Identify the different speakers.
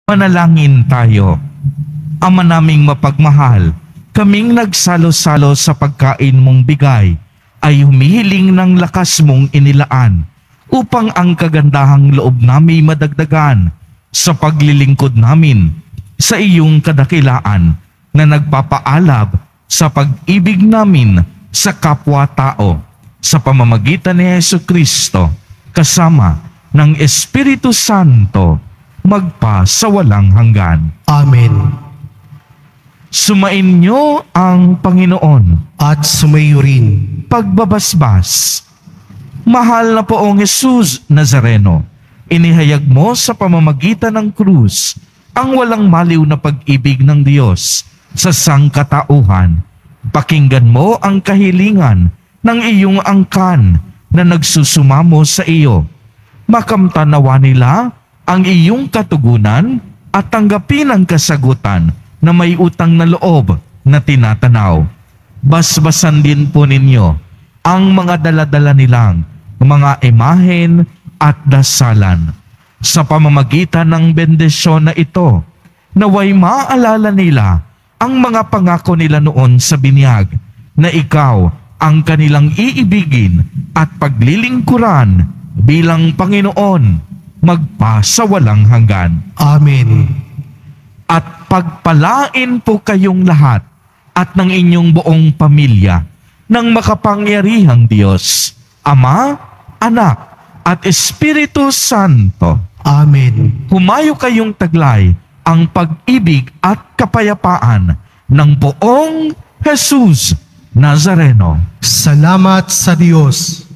Speaker 1: Manalangin tayo. Ama naming mapagmahal, kaming nagsalo-salo sa pagkain mong bigay, ay humihiling ng lakas mong inilaan upang ang kagandahang loob namin madagdagan sa paglilingkod namin sa iyong kadakilaan na nagpapaalab sa pag-ibig namin sa kapwa-tao sa pamamagitan ni Jesucristo kasama ng Espiritu Santo magpa sa walang hanggan.
Speaker 2: Amen.
Speaker 1: Sumainyo ang Panginoon.
Speaker 2: At sumayo rin.
Speaker 1: Pagbabasbas. Mahal na Poong Jesus Nazareno, inihayag mo sa pamamagitan ng krus ang walang maliw na pag-ibig ng Diyos sa sangkatauhan. Pakinggan mo ang kahilingan ng iyong angkan na nagsusumamo sa iyo. Makamtanawa nila ang iyong katugunan at tanggapin ang kasagutan na may utang na loob na tinatanaw. Basbasan din po ninyo ang mga daladala nilang mga imahen at dasalan. Sa pamamagitan ng bendisyon na ito, naway maalala nila ang mga pangako nila noon sa binyag na ikaw ang kanilang iibigin at paglilingkuran bilang Panginoon magpa sa walang hanggan.
Speaker 2: Amen.
Speaker 1: At pagpalain po kayong lahat at ng inyong buong pamilya ng makapangyarihang Diyos, Ama, Anak, at Espiritu Santo.
Speaker 2: Amen.
Speaker 1: Humayo kayong taglay ang pag-ibig at kapayapaan ng Poong Jesus Nazareno.
Speaker 2: Salamat sa Diyos.